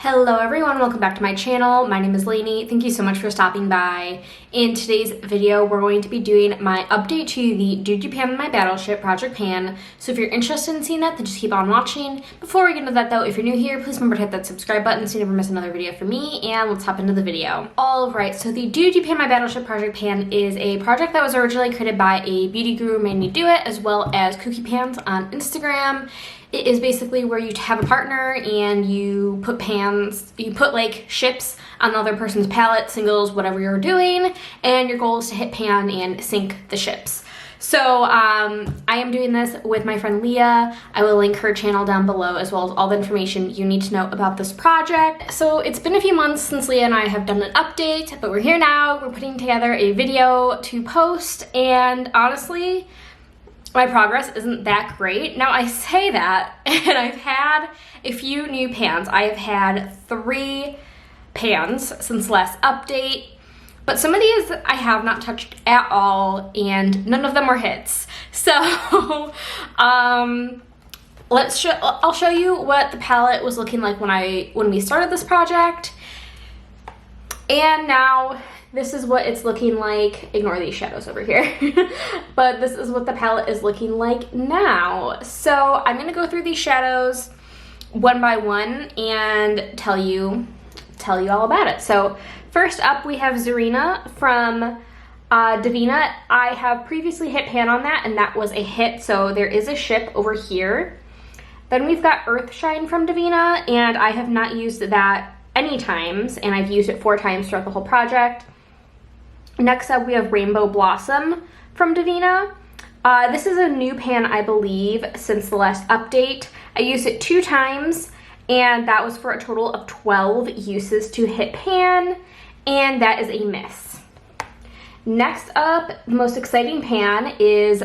Hello everyone, welcome back to my channel. My name is Leigha. Thank you so much for stopping by. In today's video, we're going to be doing my update to the Did You Pan My Battleship Project Pan. So if you're interested in seeing that, then just keep on watching. Before we get into that though, if you're new here, please remember to hit that subscribe button so you never miss another video from me, and let's hop into the video. Alright, so the Did You Pan My Battleship Project Pan is a project that was originally created by a beauty guru, Made Me Do It, as well as Cookie Pans on Instagram. It is basically where you have a partner and you put like ships on the other person's palette, singles, whatever you're doing, and your goal is to hit pan and sink the ships. So I am doing this with my friend Leigha. I will link her channel down below, as well as all the information you need to know about this project. So it's been a few months since Leigha and I have done an update, but we're here now. We're putting together a video to post, and honestly, my progress isn't that great. Now I say that, and I've had a few new pans. I have had 3 pans since last update, but some of these I have not touched at all, and none of them were hits. So I'll show you what the palette was looking like when we started this project, and now this is what it's looking like. Ignore these shadows over here. But this is what the palette is looking like now. So I'm gonna go through these shadows one by one and tell you all about it. So first up, we have Zarina from Davina. I have previously hit pan on that, and that was a hit, so there is a ship over here. Then we've got Earthshine from Davina, and I have not used that any times, and I've used it 4 times throughout the whole project. Next up, we have Rainbow Blossom from Davina. This is a new pan, I believe, since the last update. I used it 2 times, and that was for a total of 12 uses to hit pan, and that is a miss. Next up, the most exciting pan is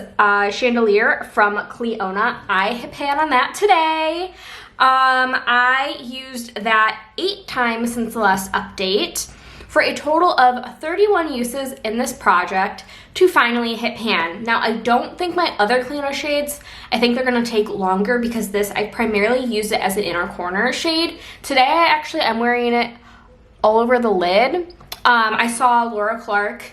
Chandelier from Cleona. I hit pan on that today. I used that 8 times since the last update, for a total of 31 uses in this project to finally hit pan. Now, I don't think my other Cleona shades, I think they're gonna take longer, because this, I primarily used it as an inner corner shade. Today, I'm wearing it all over the lid. I saw Laura Clark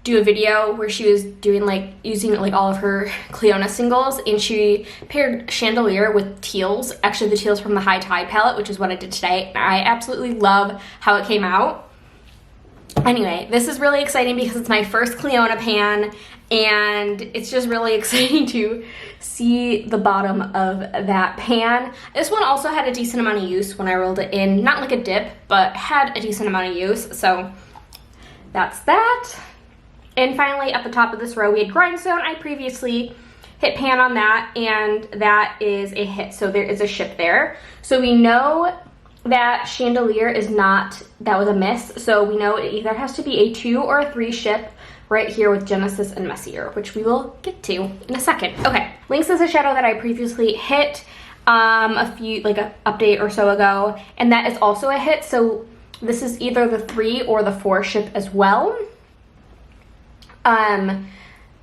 do a video where she was doing using all of her Cleona singles, and she paired Chandelier with teals, actually the teals from the High Tide palette, which is what I did today. I absolutely love how it came out. Anyway, this is really exciting because it's my first Cleona pan, and it's just really exciting to see the bottom of that pan. This one also had a decent amount of use when I rolled it in, not like a dip, but had a decent amount of use, so that's that. And finally, at the top of this row, we had Grindstone. I previously hit pan on that, and that is a hit, so there is a ship there. So we know that Chandelier is not, that was a miss, so we know it either has to be a 2 or a 3 ship right here with Genesis and Messier, which we will get to in a second. Okay, Lynx is a shadow that I previously hit a few, an update or so ago, and that is also a hit, so this is either the 3 or the 4 ship as well.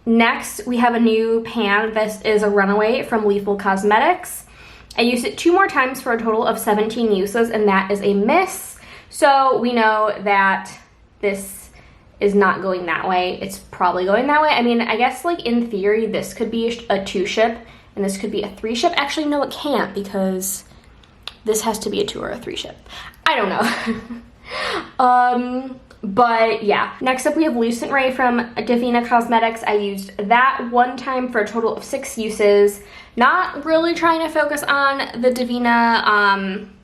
Next, we have a new pan. This is a Runaway from Lethal Cosmetics. I used it 2 more times for a total of 17 uses, and that is a miss. So we know that this is not going that way. It's probably going that way. I mean, I guess in theory, this could be a 2 ship, and this could be a 3 ship. Actually, no, it can't, because this has to be a 2 or a 3 ship. I don't know. But yeah. Next up, we have Lucent Ray from Davina Cosmetics. I used that 1 time for a total of 6 uses. Not really trying to focus on the Davina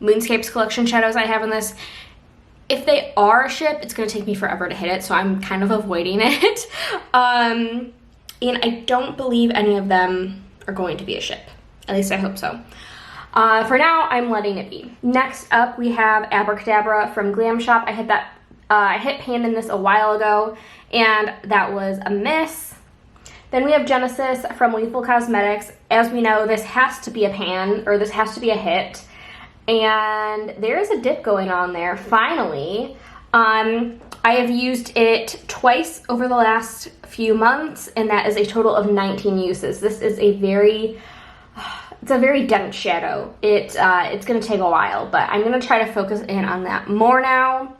Moonscapes collection shadows I have in this. If they are a ship, it's going to take me forever to hit it, so I'm kind of avoiding it. And I don't believe any of them are going to be a ship. At least I hope so. For now, I'm letting it be. Next up, we have Abracadabra from Glam Shop. I hit pan in this a while ago, and that was a miss. Then we have Genesis from Lethal Cosmetics. As we know, this has to be a pan, or this has to be a hit. And there is a dip going on there, finally. I have used it twice over the last few months, and that is a total of 19 uses. This is a very it's a very dense shadow. It's gonna take a while, but I'm gonna try to focus in on that more now.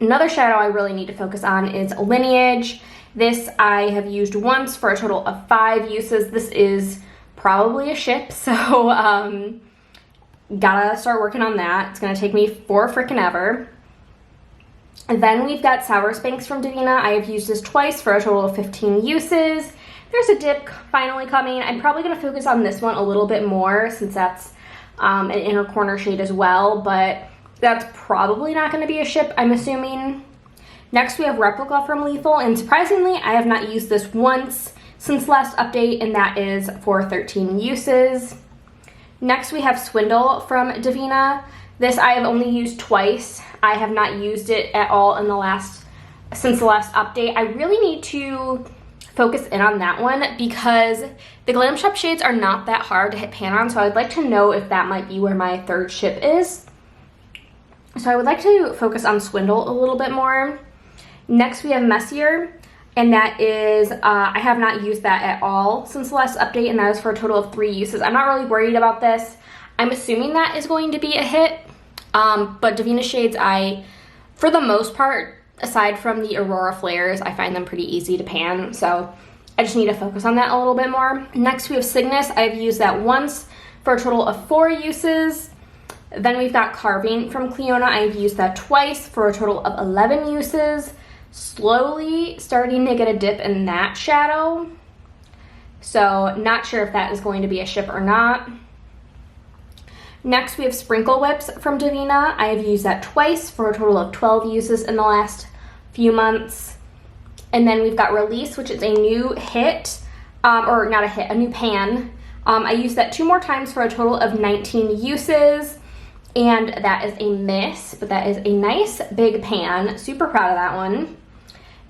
Another shadow I really need to focus on is Lineage. This I have used once for a total of 5 uses. This is probably a ship, so gotta start working on that. It's gonna take me for frickin' ever. And then we've got Sour Spanx from Davina. I have used this twice for a total of 15 uses. There's a dip finally coming. I'm probably gonna focus on this one a little bit more since that's an inner corner shade as well, but that's probably not gonna be a ship, I'm assuming. Next we have Replica from Lethal, and surprisingly, I have not used this once since last update, and that is for 13 uses. Next we have Swindle from Davina. This I have only used twice. I have not used it at all since the last update. I really need to focus in on that one because the Glam Shop shades are not that hard to hit pan on, so I'd like to know if that might be where my third ship is. So I would like to focus on Swindle a little bit more. Next we have Messier, and that is, I have not used that at all since the last update, and that is for a total of 3 uses. I'm not really worried about this. I'm assuming that is going to be a hit, but Davina shades, for the most part, aside from the Aurora flares, I find them pretty easy to pan, so I just need to focus on that a little bit more. Next we have Cygnus. I've used that once for a total of 4 uses. Then we've got Carving from Cleona. I've used that twice for a total of 11 uses. Slowly starting to get a dip in that shadow, so not sure if that is going to be a ship or not. Next we have Sprinkle Whips from Davina. I have used that twice for a total of 12 uses in the last few months. And then we've got Release, which is a new hit, or not a hit, a new pan. I used that 2 more times for a total of 19 uses, and that is a miss, but that is a nice big pan. Super proud of that one.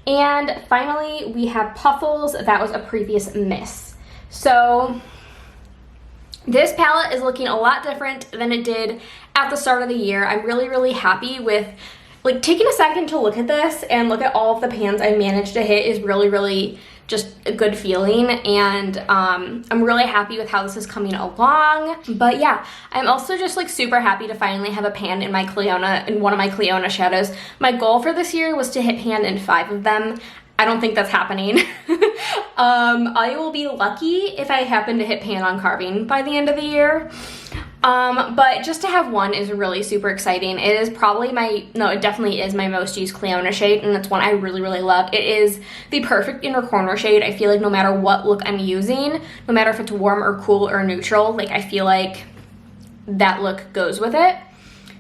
And finally, we have Puffles. That was a previous miss. So this palette is looking a lot different than it did at the start of the year. I'm really, really happy with, like, taking a second to look at this and look at all of the pans I managed to hit is really, really just a good feeling, and I'm really happy with how this is coming along. But yeah, I'm also just like super happy to finally have a pan in my Cleona, in one of my Cleona shadows. My goal for this year was to hit pan in 5 of them. I don't think that's happening. I will be lucky if I happen to hit pan on Carving by the end of the year. But just to have one is really super exciting. It is probably it definitely is my most used Cleona shade, and it's one I really, really love. It is the perfect inner corner shade. I feel like no matter what look I'm using, no matter if it's warm or cool or neutral, like I feel like that look goes with it.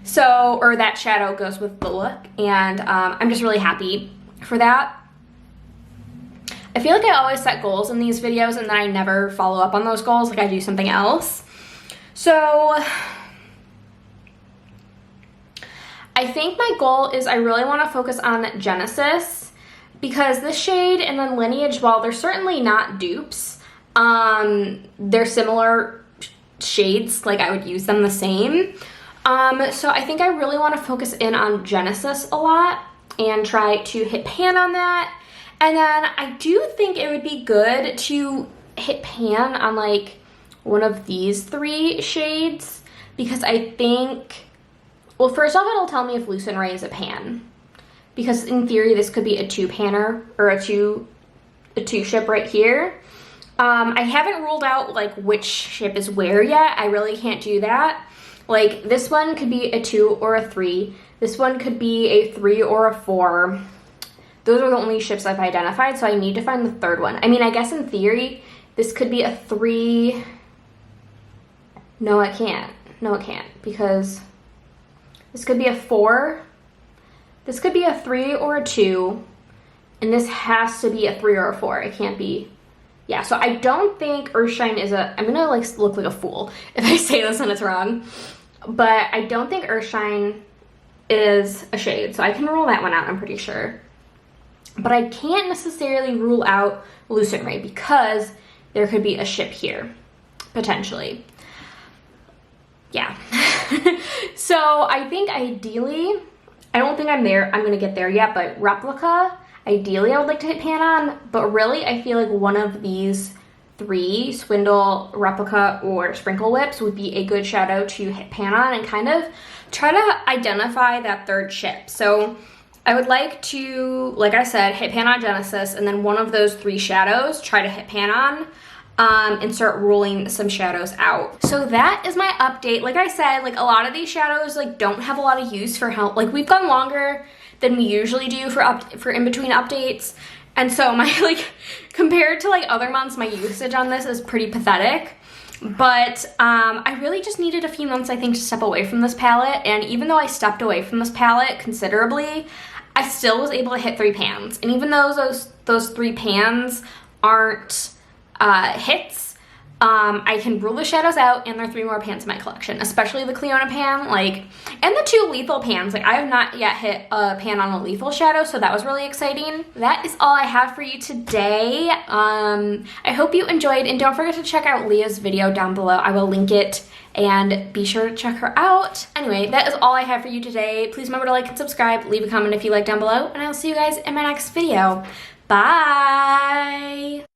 So, or that shadow goes with the look, and I'm just really happy for that. I feel like I always set goals in these videos and then I never follow up on those goals, like I do something else. So I think my goal is I really want to focus on Genesis, because this shade and then Lineage, while they're certainly not dupes, they're similar shades, like I would use them the same. So I think I really want to focus in on Genesis a lot and try to hit pan on that. And then I do think it would be good to hit pan on like one of these 3 shades, because I think, well, first off, it'll tell me if Lucent Ray is a pan, because in theory this could be a 2-panner or a two ship right here. I haven't ruled out like which ship is where yet. I really can't do that. Like this one could be a 2 or a 3. This one could be a 3 or a 4. Those are the only ships I've identified, so I need to find the 3rd one. I mean, I guess in theory this could be a 3. No, it can't. No, it can't, because this could be a 4. This could be a 3 or a 2. And this has to be a 3 or a 4. It can't be. Yeah, so I don't think Earthshine is a... I'm gonna like look like a fool if I say this and it's wrong. But I don't think Earthshine is a shade. So I can rule that one out, I'm pretty sure. But I can't necessarily rule out Lucent Ray, because there could be a ship here, potentially. Yeah. So I think ideally, I don't think I'm gonna get there yet, but Replica, ideally I would like to hit pan on, but really I feel like one of these 3 Swindle, Replica, or Sprinkle Whips would be a good shadow to hit pan on and kind of try to identify that third ship. So I would like to, like I said, hit pan on Genesis, and then one of those 3 shadows try to hit pan on and start ruling some shadows out. So that is my update. Like I said, like a lot of these shadows like don't have a lot of use for help. Like we've gone longer than we usually do for in-between updates. And so my, like, compared to like other months, my usage on this is pretty pathetic. But I really just needed a few months, I think, to step away from this palette. And even though I stepped away from this palette considerably, I still was able to hit 3 pans. And even though those 3 pans aren't hits, I can rule the shadows out, and there are 3 more pans in my collection, especially the Cleona pan, like, and the 2 lethal pans. Like, I have not yet hit a pan on a lethal shadow, so that was really exciting. That is all I have for you today. I hope you enjoyed, and don't forget to check out Leah's video down below. I will link it, and be sure to check her out. Anyway, that is all I have for you today. Please remember to like and subscribe, leave a comment if you like down below, and I will see you guys in my next video. Bye!